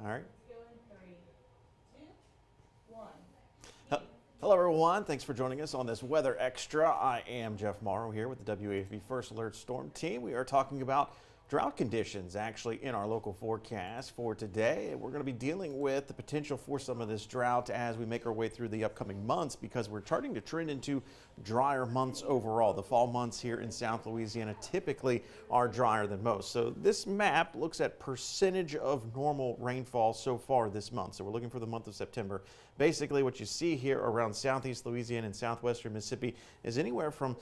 All right. Let's go in three, two, one. Hello, everyone. Thanks for joining us on this Weather Extra. I am Jeff Morrow here with the WAFB First Alert Storm Team. We are talking about drought conditions actually in our local forecast for today. We're going to be dealing with the potential for some of this drought as we make our way through the upcoming months because we're starting to trend into drier months overall. The fall months here in South Louisiana typically are drier than most. So this map looks at percentage of normal rainfall so far this month. So we're looking for the month of September. Basically what you see here around southeast Louisiana and southwestern Mississippi is anywhere from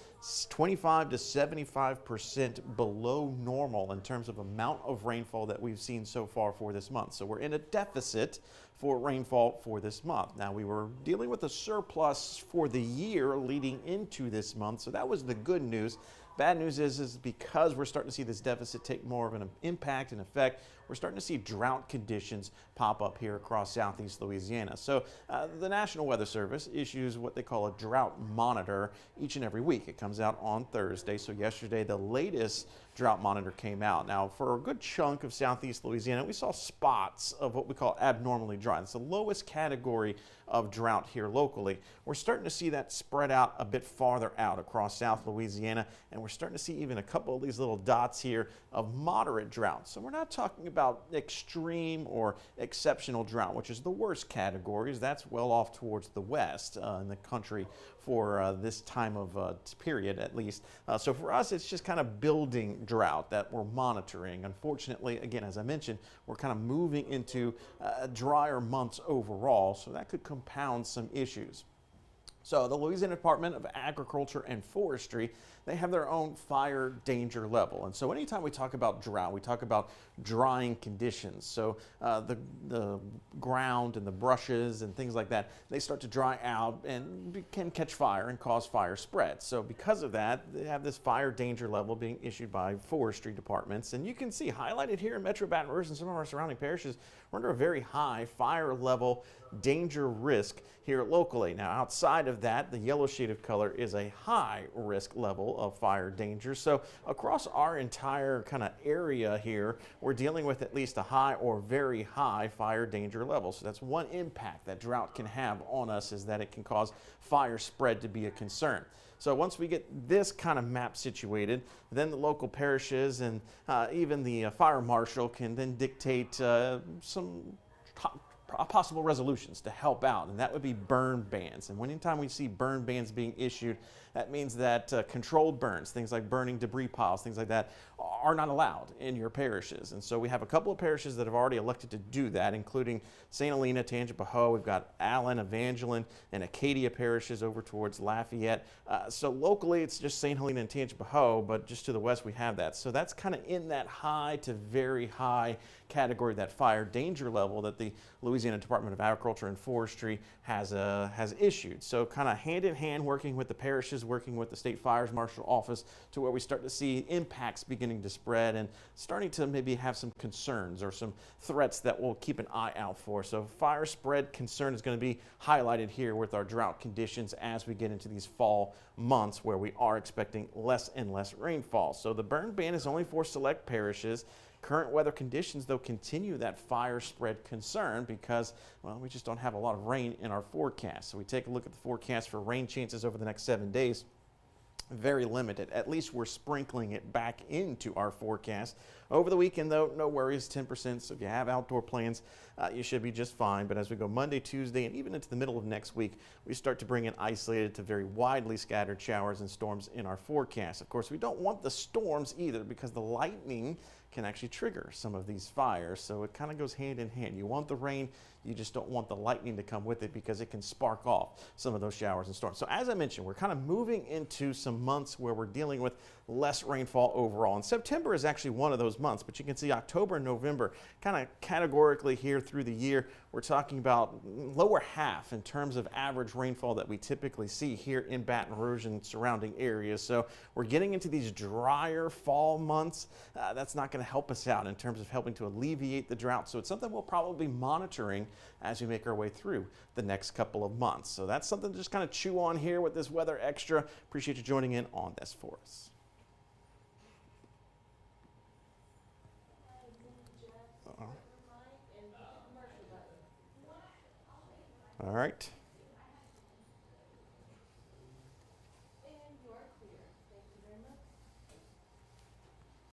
25 to 75% below normal in terms of amount of rainfall that we've seen so far for this month. So we're in a deficit for rainfall for this month. Now we were dealing with a surplus for the year leading into this month, so that was the good news. Bad news is because we're starting to see this deficit take more of an impact and effect, we're starting to see drought conditions pop up here across southeast Louisiana. So the National Weather Service issues what they call a drought monitor each and every week. It comes out on Thursday. So yesterday, the latest drought monitor came out. Now, for a good chunk of southeast Louisiana, we saw spots of what we call abnormally dry. It's the lowest category of drought here locally. We're starting to see that spread out a bit farther out across South Louisiana, and we're starting to see even a couple of these little dots here of moderate drought. So we're not talking about extreme or exceptional drought, which is the worst categories. That's well off towards the west in the country for this time of period at least. So for us, it's just kind of building drought that we're monitoring. Unfortunately, again, as I mentioned, we're kind of moving into drier months overall, so that could compound some issues. So the Louisiana Department of Agriculture and Forestry, they have their own fire danger level. And so anytime we talk about drought, we talk about drying conditions. So the ground and the brushes and things like that, they start to dry out and can catch fire and cause fire spread. So because of that, they have this fire danger level being issued by forestry departments. And you can see highlighted here in Metro Baton Rouge and some of our surrounding parishes, we're under a very high fire level danger risk here locally. Now outside of that, the yellow shaded color is a high risk level of fire danger. So across our entire kind of area here, we're dealing with at least a high or very high fire danger level. So that's one impact that drought can have on us, is that it can cause fire spread to be a concern. So once we get this kind of map situated, then the local parishes and even the fire marshal can then dictate some possible resolutions to help out, and that would be burn bans. And anytime we see burn bans being issued, that means that controlled burns, things like burning debris piles, things like that, are not allowed in your parishes. And so we have a couple of parishes that have already elected to do that, including St. Helena, Tangipahoa. We've got Allen, Evangeline, and Acadia parishes over towards Lafayette. So locally, it's just St. Helena and Tangipahoa, but just to the west, we have that. So that's kind of in that high to very high category, that fire danger level that the Louisiana Department of Agriculture and Forestry has issued. So kind of hand in hand, working with the parishes, working with the State Fires Marshal Office, to where we start to see impacts beginning to spread and starting to maybe have some concerns or some threats that we'll keep an eye out for. So fire spread concern is going to be highlighted here with our drought conditions as we get into these fall months where we are expecting less and less rainfall. So the burn ban is only for select parishes. Current weather conditions, though, continue that fire spread concern because, well, we just don't have a lot of rain in our forecast. So we take a look at the forecast for rain chances over the next 7 days. Very limited. At least we're sprinkling it back into our forecast. Over the weekend, though, no worries, 10%. So if you have outdoor plans, you should be just fine. But as we go Monday, Tuesday, and even into the middle of next week, we start to bring in isolated to very widely scattered showers and storms in our forecast. Of course, we don't want the storms either because the lightning can actually trigger some of these fires. So it kind of goes hand in hand. You want the rain, you just don't want the lightning to come with it because it can spark off some of those showers and storms. So as I mentioned, we're kind of moving into some months where we're dealing with less rainfall overall. And September is actually one of those months, but you can see October and November kind of categorically here through the year, we're talking about lower half in terms of average rainfall that we typically see here in Baton Rouge and surrounding areas. So we're getting into these drier fall months. That's not going to help us out in terms of helping to alleviate the drought. So it's something we'll probably be monitoring as we make our way through the next couple of months. So that's something to just kind of chew on here with this Weather Extra. Appreciate you joining in on this for us. All right.